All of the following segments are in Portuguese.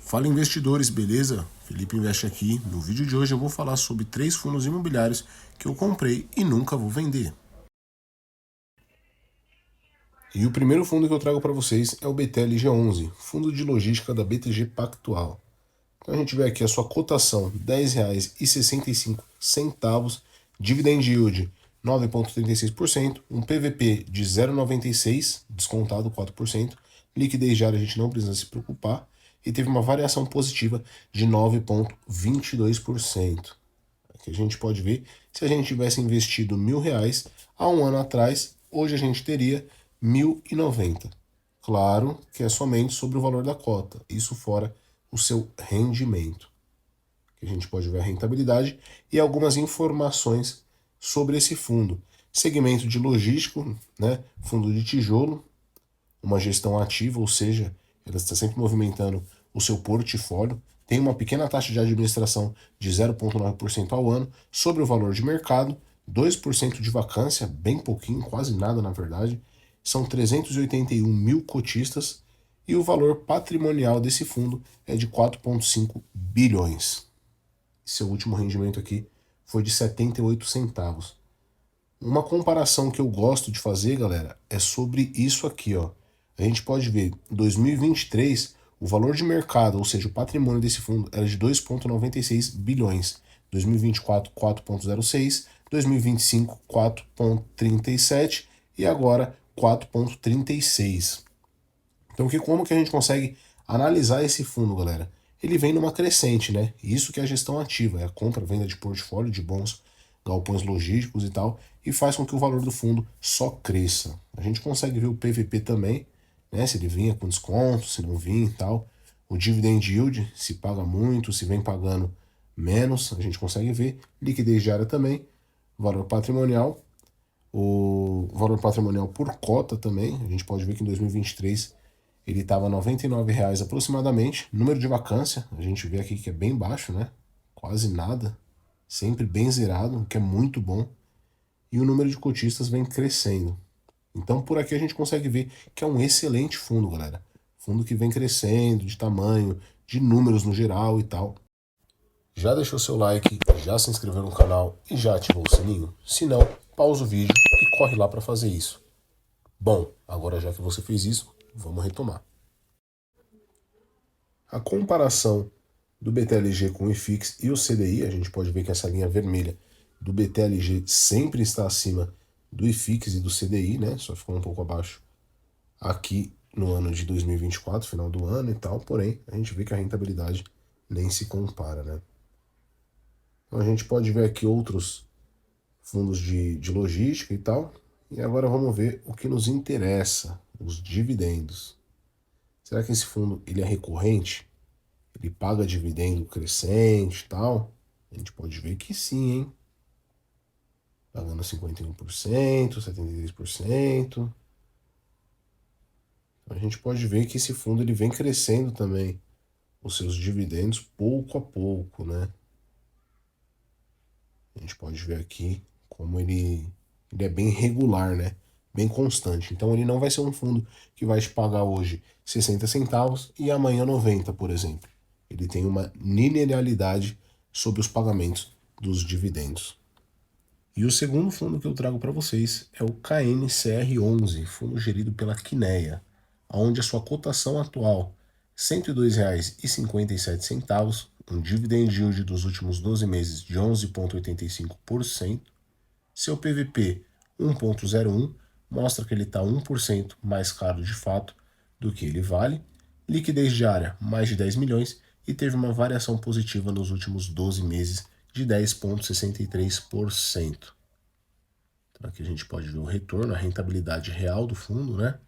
Fala investidores, beleza? Felipe Investe aqui. No vídeo de hoje eu vou falar sobre 3 fundos imobiliários que eu comprei e nunca vou vender. E o primeiro fundo que eu trago para vocês é o BTLG11, fundo de logística da BTG Pactual. Então a gente vê aqui a sua cotação, R$ 10,65, dividend yield 9,36%, um PVP de 0,96, descontado 4%, liquidez diária a gente não precisa se preocupar, e teve uma variação positiva de 9,22%. Aqui a gente pode ver, se a gente tivesse investido R$ 1.000 há um ano atrás, hoje a gente teria 1.090. Claro que é somente sobre o valor da cota, isso fora o seu rendimento. Que a gente pode ver a rentabilidade e algumas informações sobre esse fundo. Segmento de logístico, né? Fundo de tijolo, uma gestão ativa, ou seja, ela está sempre movimentando o seu portfólio, tem uma pequena taxa de administração de 0,9% ao ano sobre o valor de mercado, 2% de vacância, bem pouquinho, quase nada na verdade, são 381 mil cotistas e o valor patrimonial desse fundo é de 4,5 bilhões. Seu último rendimento aqui foi de 78 centavos. Uma comparação que eu gosto de fazer, galera, é sobre isso aqui, ó. A gente pode ver, em 2023, o valor de mercado, ou seja, o patrimônio desse fundo, era de 2,96 bilhões. 2024, 4,06, 2025, 4,37 e agora 4,36. Então, como que a gente consegue analisar esse fundo, galera? Ele vem numa crescente, né? Isso que é a gestão ativa, é a compra, venda de portfólio de bons galpões logísticos e tal, e faz com que o valor do fundo só cresça. A gente consegue ver o PVP também, né? Se ele vinha com desconto, se não vinha e tal. O dividend yield, se paga muito, se vem pagando menos, a gente consegue ver. Liquidez diária também, valor patrimonial. O valor patrimonial por cota também, a gente pode ver que em 2023 ele estava R$ 99,00 aproximadamente. Número de vacância, a gente vê aqui que é bem baixo, né? Quase nada. Sempre bem zerado, o que é muito bom. E o número de cotistas vem crescendo. Então por aqui a gente consegue ver que é um excelente fundo, galera. Fundo que vem crescendo de tamanho, de números no geral e tal. Já deixou seu like, já se inscreveu no canal e já ativou o sininho? Se não, pausa o vídeo e corre lá para fazer isso. Bom, agora já que você fez isso, vamos retomar. A comparação do BTLG com o IFIX e o CDI, a gente pode ver que essa linha vermelha do BTLG sempre está acima do IFIX e do CDI, né? Só ficou um pouco abaixo aqui no ano de 2024, final do ano e tal, porém, a gente vê que a rentabilidade nem se compara, né? Então a gente pode ver aqui outros fundos de logística e tal, e agora vamos ver o que nos interessa, os dividendos. Será que esse fundo ele é recorrente? Ele paga dividendo crescente e tal? A gente pode ver que sim, hein? Pagando 51%, 73%. A gente pode ver que esse fundo ele vem crescendo também os seus dividendos pouco a pouco, né? A gente pode ver aqui como ele é bem regular, né? Bem constante. Então ele não vai ser um fundo que vai te pagar hoje 60 centavos e amanhã 90, por exemplo. Ele tem uma linearidade sobre os pagamentos dos dividendos. E o segundo fundo que eu trago para vocês é o KNCR11, fundo gerido pela Quineia, onde a sua cotação atual R$ 102,57, um dividend yield dos últimos 12 meses de 11,85%, seu PVP 1,01, mostra que ele está 1% mais caro de fato do que ele vale, liquidez diária mais de 10 milhões e teve uma variação positiva nos últimos 12 meses de 10,63%. Então aqui a gente pode ver o retorno, a rentabilidade real do fundo, né?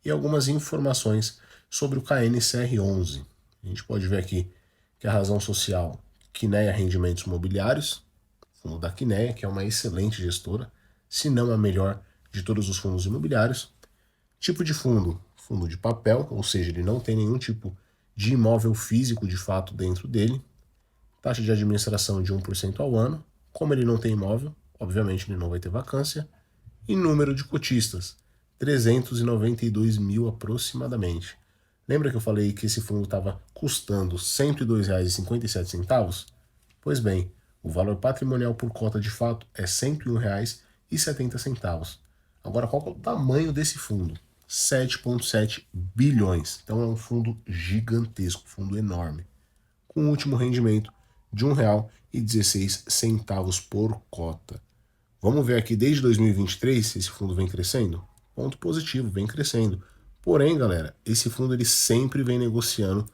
E algumas informações sobre o KNCR11. A gente pode ver aqui que a razão social, Quineia Rendimentos Imobiliários, fundo da Quineia, que é uma excelente gestora, se não a melhor de todos os fundos imobiliários. Tipo de fundo, fundo de papel, ou seja, ele não tem nenhum tipo de imóvel físico de fato dentro dele. Taxa de administração de 1% ao ano. Como ele não tem imóvel, obviamente ele não vai ter vacância. E número de cotistas, 392 mil aproximadamente. Lembra que eu falei que esse fundo estava custando R$ 102,57? Pois bem, o valor patrimonial por cota de fato é R$ 101,70. Agora, qual que é o tamanho desse fundo? 7,7 bilhões. Então é um fundo gigantesco, fundo enorme, com um último rendimento de R$ 1,16 por cota. Vamos ver aqui desde 2023 se esse fundo vem crescendo? Ponto positivo, vem crescendo. Porém, galera, esse fundo ele sempre vem negociando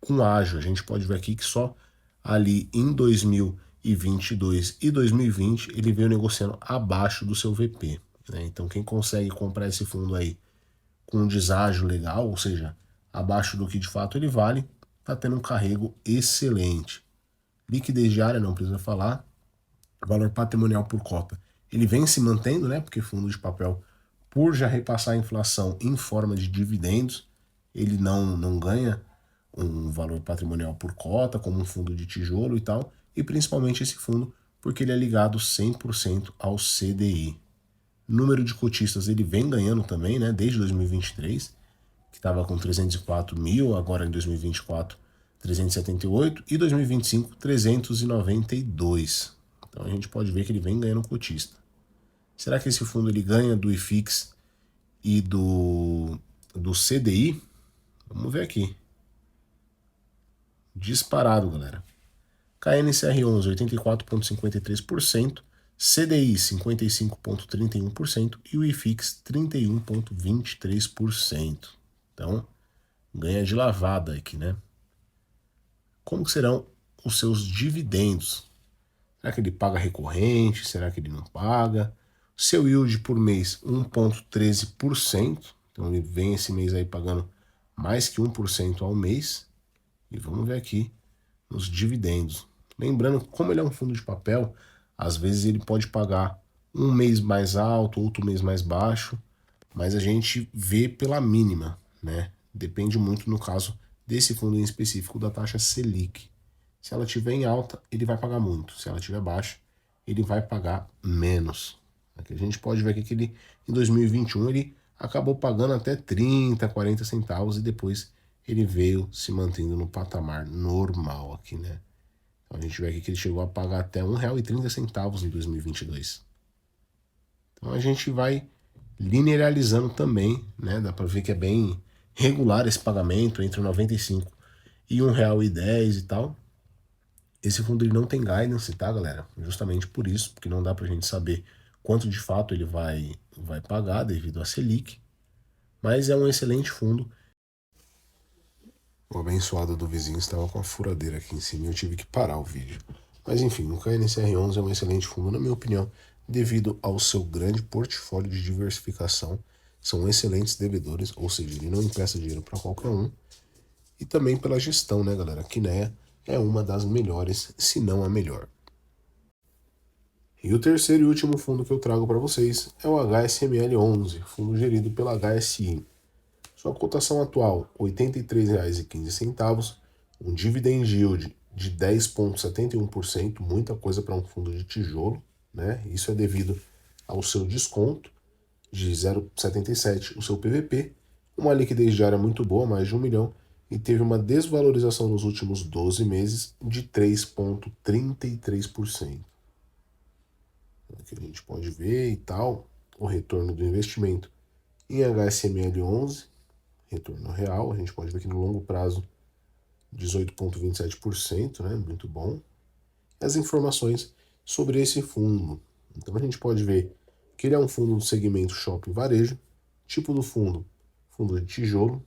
com ágio. A gente pode ver aqui que só ali em 2022 e 2020 ele veio negociando abaixo do seu VP, né? Então quem consegue comprar esse fundo aí com um deságio legal, ou seja, abaixo do que de fato ele vale, está tendo um carrego excelente. Liquidez diária, não precisa falar. Valor patrimonial por cota, ele vem se mantendo, né? Porque fundo de papel, por já repassar a inflação em forma de dividendos, ele não ganha um valor patrimonial por cota, como um fundo de tijolo e tal, e principalmente esse fundo, porque ele é ligado 100% ao CDI. Número de cotistas ele vem ganhando também, né? Desde 2023, que estava com 304 mil, agora em 2024, 378, e 2025, 392. Então a gente pode ver que ele vem ganhando cotista. Será que esse fundo ele ganha do IFIX e do CDI? Vamos ver aqui. Disparado, galera. KNCR11, 84,53%, CDI, 55,31% e o IFIX, 31,23%. Então, ganha de lavada aqui, né? Como serão os seus dividendos? Será que ele paga recorrente? Será que ele não paga? Seu yield por mês, 1,13%. Então ele vem esse mês aí pagando mais que 1% ao mês. E vamos ver aqui nos dividendos. Lembrando que como ele é um fundo de papel, às vezes ele pode pagar um mês mais alto, outro mês mais baixo, mas a gente vê pela mínima, né? Depende muito, no caso desse fundo em específico, da taxa Selic. Se ela estiver em alta, ele vai pagar muito. Se ela estiver baixa, ele vai pagar menos. Aqui a gente pode ver aqui que ele, em 2021 ele acabou pagando até 30, 40 centavos e depois ele veio se mantendo no patamar normal aqui, né? Então a gente vê aqui que ele chegou a pagar até R$ 1,30 em 2022. Então a gente vai linearizando também, né? Dá para ver que é bem regular esse pagamento entre 95 e R$ 1,10 e tal. Esse fundo ele não tem guidance, tá, galera? Justamente por isso, porque não dá pra gente saber quanto de fato ele vai pagar devido à Selic. Mas é um excelente fundo. O abençoado do vizinho estava com a furadeira aqui em cima e eu tive que parar o vídeo. Mas enfim, o KNCR11 é um excelente fundo, na minha opinião, devido ao seu grande portfólio de diversificação. São excelentes devedores, ou seja, ele não empresta dinheiro para qualquer um. E também pela gestão, né, galera? A Kinea é uma das melhores, se não a melhor. E o terceiro e último fundo que eu trago para vocês é o HSML11, fundo gerido pela HSI. Sua cotação atual, R$ 83,15, um dividend yield de 10,71%, muita coisa para um fundo de tijolo, né? Isso é devido ao seu desconto de 0,77, o seu PVP, uma liquidez diária muito boa, mais de 1 milhão, e teve uma desvalorização nos últimos 12 meses de 3,33%. Aqui a gente pode ver e tal, o retorno do investimento em HSML11, retorno real, a gente pode ver que no longo prazo 18,27%, né? Muito bom. As informações sobre esse fundo. Então a gente pode ver que ele é um fundo do segmento shopping varejo, tipo do fundo, fundo de tijolo,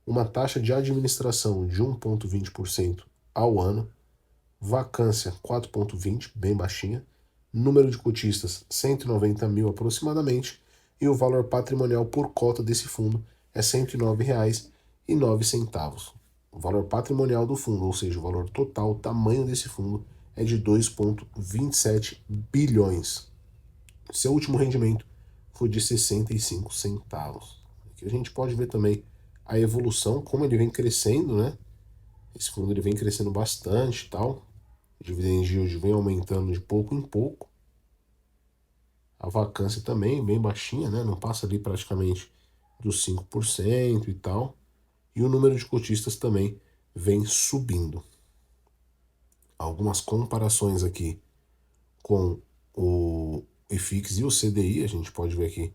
uma taxa de administração de 1,20% ao ano, vacância 4,20, bem baixinha, número de cotistas 190 mil aproximadamente, e o valor patrimonial por cota desse fundo é R$ 109,09. O valor patrimonial do fundo, ou seja, o valor total, o tamanho desse fundo, é de 2,27 bilhões. Seu último rendimento foi de 65 centavos. Aqui a gente pode ver também a evolução, como ele vem crescendo, né? Esse fundo ele vem crescendo bastante e tal. O dividend yield vem aumentando de pouco em pouco. A vacância também bem baixinha, né? Não passa ali praticamente dos 5% e tal. e o número de cotistas também vem subindo. Algumas comparações aqui com o IFIX e o CDI, a gente pode ver aqui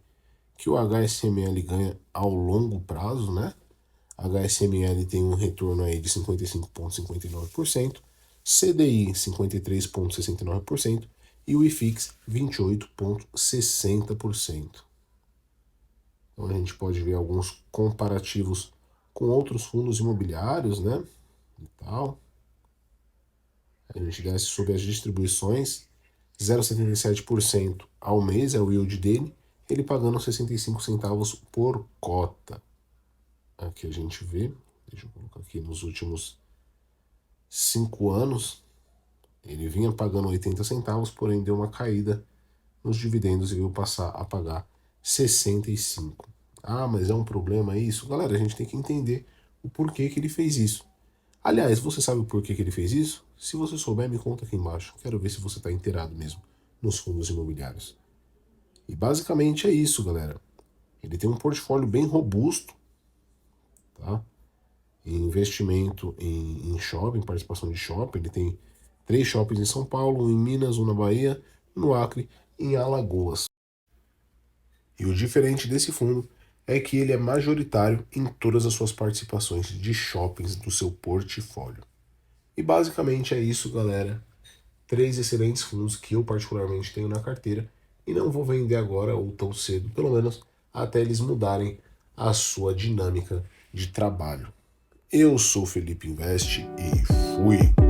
que o HSML ganha ao longo prazo, né? HSML tem um retorno aí de 55,59%, CDI 53,69% e o IFIX 28,60%. Então a gente pode ver alguns comparativos com outros fundos imobiliários, né? E tal. A gente desce sobre as distribuições, 0,77% ao mês é o yield dele, ele pagando 65 centavos por cota. Aqui a gente vê, deixa eu colocar aqui, nos últimos 5 anos, ele vinha pagando 80 centavos, porém deu uma caída nos dividendos e veio passar a pagar 65. Ah, mas é um problema isso? Galera, a gente tem que entender o porquê que ele fez isso. Aliás, você sabe o porquê que ele fez isso? Se você souber, me conta aqui embaixo. Quero ver se você está inteirado mesmo nos fundos imobiliários. E basicamente é isso, galera. Ele tem um portfólio bem robusto, tá? Em investimento em shopping, participação de shopping. Ele tem 3 shoppings em São Paulo, um em Minas, um na Bahia, no Acre e em Alagoas. E o diferente desse fundo é que ele é majoritário em todas as suas participações de shoppings do seu portfólio. E basicamente é isso, galera. 3 excelentes fundos que eu particularmente tenho na carteira e não vou vender agora ou tão cedo, pelo menos até eles mudarem a sua dinâmica de trabalho. Eu sou Felipe Invest e fui!